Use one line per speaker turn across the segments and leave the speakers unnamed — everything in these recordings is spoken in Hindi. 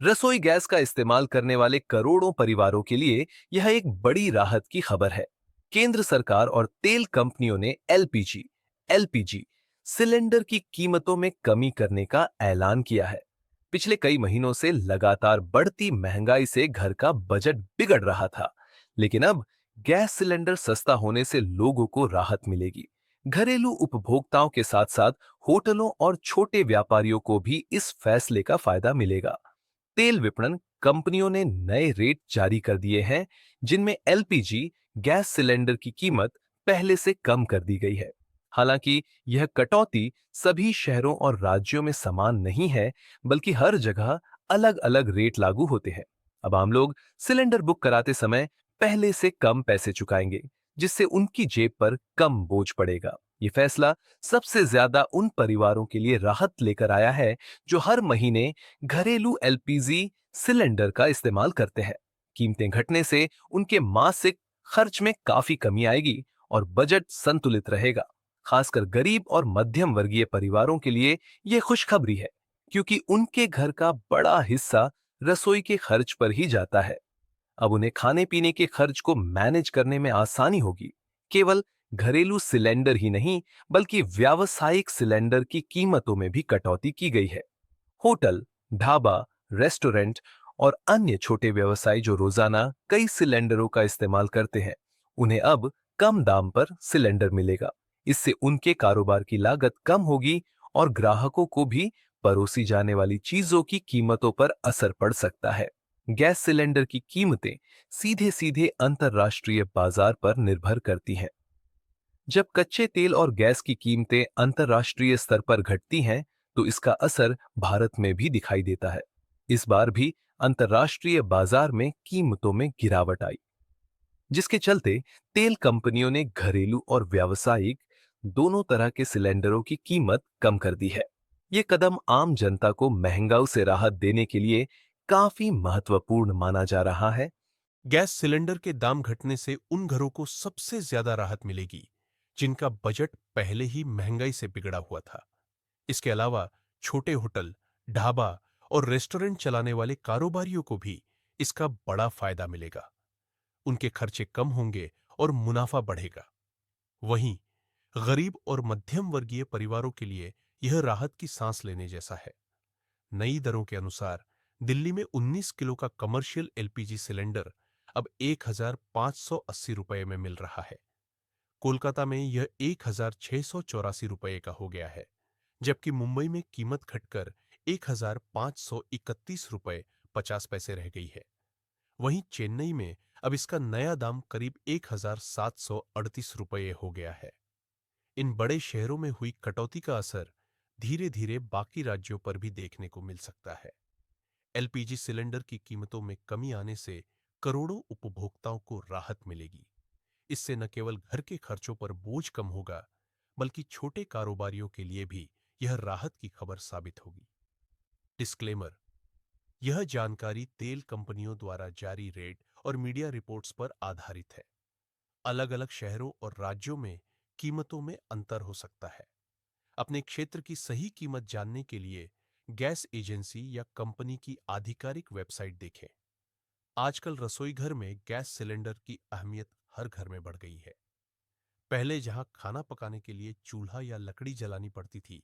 रसोई गैस का इस्तेमाल करने वाले करोड़ों परिवारों के लिए यह एक बड़ी राहत की खबर है। केंद्र सरकार और तेल कंपनियों ने एलपीजी सिलेंडर की कीमतों में कमी करने का ऐलान किया है। पिछले कई महीनों से लगातार बढ़ती महंगाई से घर का बजट बिगड़ रहा था, लेकिन अब गैस सिलेंडर सस्ता होने से लोगों को राहत मिलेगी। घरेलू उपभोक्ताओं के साथ साथ होटलों और छोटे व्यापारियों को भी इस फैसले का फायदा मिलेगा। तेल विपणन कंपनियों ने नए रेट जारी कर दिए हैं, जिनमें एलपीजी गैस सिलेंडर की कीमत पहले से कम कर दी गई है। हालांकि यह कटौती सभी शहरों और राज्यों में समान नहीं है, बल्कि हर जगह अलग-अलग रेट लागू होते हैं। अब आम लोग सिलेंडर बुक कराते समय पहले से कम पैसे चुकाएंगे, जिससे उनकी जेब पर कम बोझ पड़ेगा। ये फैसला सबसे ज्यादा उन परिवारों के लिए राहत लेकर आया है जो हर महीने घरेलू एलपीजी सिलेंडर का इस्तेमाल करते हैं। कीमतें घटने से उनके मासिक खर्च में काफी कमी आएगी और बजट संतुलित रहेगा। खासकर गरीब और मध्यम वर्गीय परिवारों के लिए यह खुशखबरी है, क्योंकि उनके घर का बड़ा हिस्सा रसोई के खर्च पर ही जाता है। अब उन्हें खाने पीने के खर्च को मैनेज करने में आसानी होगी। केवल घरेलू सिलेंडर ही नहीं, बल्कि व्यावसायिक सिलेंडर की कीमतों में भी कटौती की गई है। होटल, ढाबा, रेस्टोरेंट और अन्य छोटे व्यवसायी जो रोजाना कई सिलेंडरों का इस्तेमाल करते हैं, उन्हें अब कम दाम पर सिलेंडर मिलेगा। इससे उनके कारोबार की लागत कम होगी और ग्राहकों को भी परोसी जाने वाली चीजों की कीमतों पर असर पड़ सकता है। गैस सिलेंडर की कीमतें सीधे सीधे अंतर्राष्ट्रीय बाजार पर निर्भर करती हैं। जब कच्चे तेल और गैस की कीमतें अंतर्राष्ट्रीय स्तर पर घटती हैं, तो इसका असर भारत में भी दिखाई देता है। इस बार भी अंतर्राष्ट्रीय बाजार में कीमतों में गिरावट आई, जिसके चलते तेल कंपनियों ने घरेलू और व्यावसायिक दोनों तरह के सिलेंडरों की कीमत कम कर दी है। ये कदम आम जनता को महंगाई से राहत देने के लिए काफी महत्वपूर्ण माना जा रहा है।
गैस सिलेंडर के दाम घटने से उन घरों को सबसे ज्यादा राहत मिलेगी जिनका बजट पहले ही महंगाई से बिगड़ा हुआ था। इसके अलावा छोटे होटल, ढाबा और रेस्टोरेंट चलाने वाले कारोबारियों को भी इसका बड़ा फायदा मिलेगा। उनके खर्चे कम होंगे और मुनाफा बढ़ेगा। वहीं गरीब और मध्यम वर्गीय परिवारों के लिए यह राहत की सांस लेने जैसा है। नई दरों के अनुसार दिल्ली में 19 किलो का कमर्शियल एलपीजी सिलेंडर अब 1,580 रुपये में मिल रहा है। कोलकाता में यह 1,684 रुपये का हो गया है, जबकि मुंबई में कीमत घटकर 1,531 रुपये 50 पैसे रह गई है। वहीं चेन्नई में अब इसका नया दाम करीब 1,738 रुपये हो गया है। इन बड़े शहरों में हुई कटौती का असर धीरे धीरे बाकी राज्यों पर भी देखने को मिल सकता है। एलपीजी सिलेंडर की कीमतों में कमी आने से करोड़ों उपभोक्ताओं को राहत मिलेगी। इससे न केवल घर के खर्चों पर बोझ कम होगा, बल्कि छोटे कारोबारियों के लिए भी यह राहत की खबर साबित होगी। डिस्क्लेमर: यह जानकारी तेल कंपनियों द्वारा जारी रेट और मीडिया रिपोर्ट्स पर आधारित है। अलग-अलग शहरों और राज्यों में कीमतों में अंतर हो सकता है। अपने क्षेत्र की सही कीमत जानने के लिए गैस एजेंसी या कंपनी की आधिकारिक वेबसाइट देखें। आजकल रसोई घर में गैस सिलेंडर की अहमियत हर घर में बढ़ गई है। पहले जहां खाना पकाने के लिए चूल्हा या लकड़ी जलानी पड़ती थी,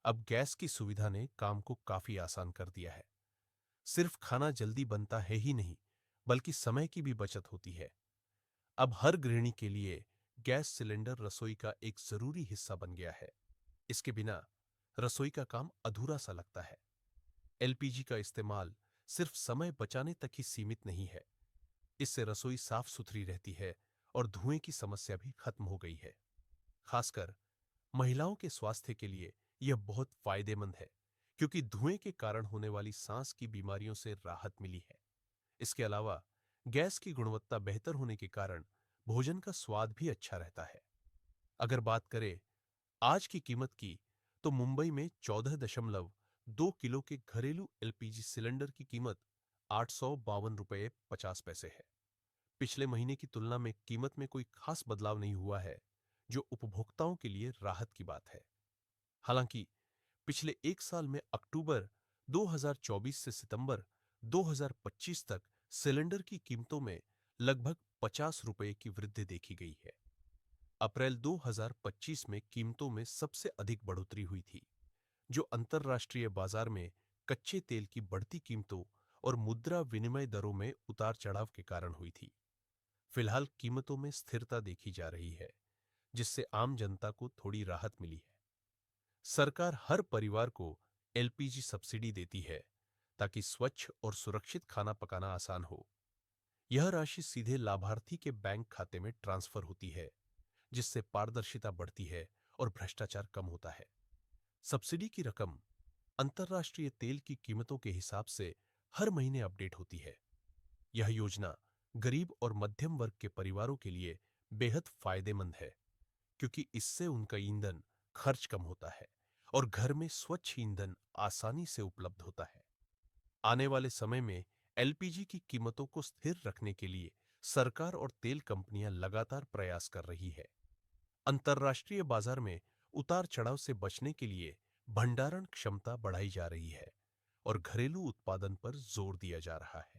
अब गैस की सुविधा ने काम को काफी आसान कर दिया है। सिर्फ खाना जल्दी बनता है ही नहीं, बल्कि समय की भी बचत होती है। अब हर गृहिणी के लिए गैस सिलेंडर रसोई का एक जरूरी हिस्सा बन गया है। इसके बिना रसोई का काम अधूरा सा लगता है। एलपीजी का इस्तेमाल सिर्फ समय बचाने तक ही सीमित नहीं है। इससे रसोई साफ सुथरी रहती है और धुएं की समस्या भी खत्म हो गई है। खासकर महिलाओं के स्वास्थ्य के लिए यह बहुत फायदेमंद है, क्योंकि धुएं के कारण होने वाली सांस की बीमारियों से राहत मिली है। इसके अलावा गैस की गुणवत्ता बेहतर होने के कारण भोजन का स्वाद भी अच्छा रहता है। अगर बात करें आज की कीमत की, तो मुंबई में 14.2 किलो के घरेलू एलपीजी सिलेंडर की कीमत 852 रुपये 50 पैसे है। पिछले महीने की तुलना में कीमत में कोई खास बदलाव नहीं हुआ है, जो उपभोक्ताओं के लिए राहत की बात है। हालांकि पिछले एक साल में अक्टूबर 2024 से सितंबर 2025 तक सिलेंडर की कीमतों में लगभग 50 रुपए की वृद्धि देखी गई है। अप्रैल 2025 में कीमतों में सबसे अधिक बढ़ोतरी हुई थी, जो अंतर्राष्ट्रीय बाजार में कच्चे तेल की बढ़ती कीमतों और मुद्रा विनिमय दरों में उतार चढ़ाव के कारण हुई थी। फिलहाल कीमतों में स्थिरता देखी जा रही है, जिससे आम जनता को थोड़ी राहत मिली है। सरकार हर परिवार को एलपीजी सब्सिडी देती है, ताकि स्वच्छ और सुरक्षित खाना पकाना आसान हो। यह राशि सीधे लाभार्थी के बैंक खाते में ट्रांसफर होती है, जिससे पारदर्शिता बढ़ती है और भ्रष्टाचार कम होता है। सब्सिडी की रकम अंतर्राष्ट्रीय तेल की कीमतों के हिसाब से हर महीने अपडेट होती है। यह योजना गरीब और मध्यम वर्ग के परिवारों के लिए बेहद फायदेमंद है, क्योंकि इससे उनका ईंधन खर्च कम होता है और घर में स्वच्छ ईंधन आसानी से उपलब्ध होता है। आने वाले समय में एलपीजी की कीमतों को स्थिर रखने के लिए सरकार और तेल कंपनियां लगातार प्रयास कर रही है। अंतर्राष्ट्रीय बाजार में उतार चढ़ाव से बचने के लिए भंडारण क्षमता बढ़ाई जा रही है और घरेलू उत्पादन पर जोर दिया जा रहा है।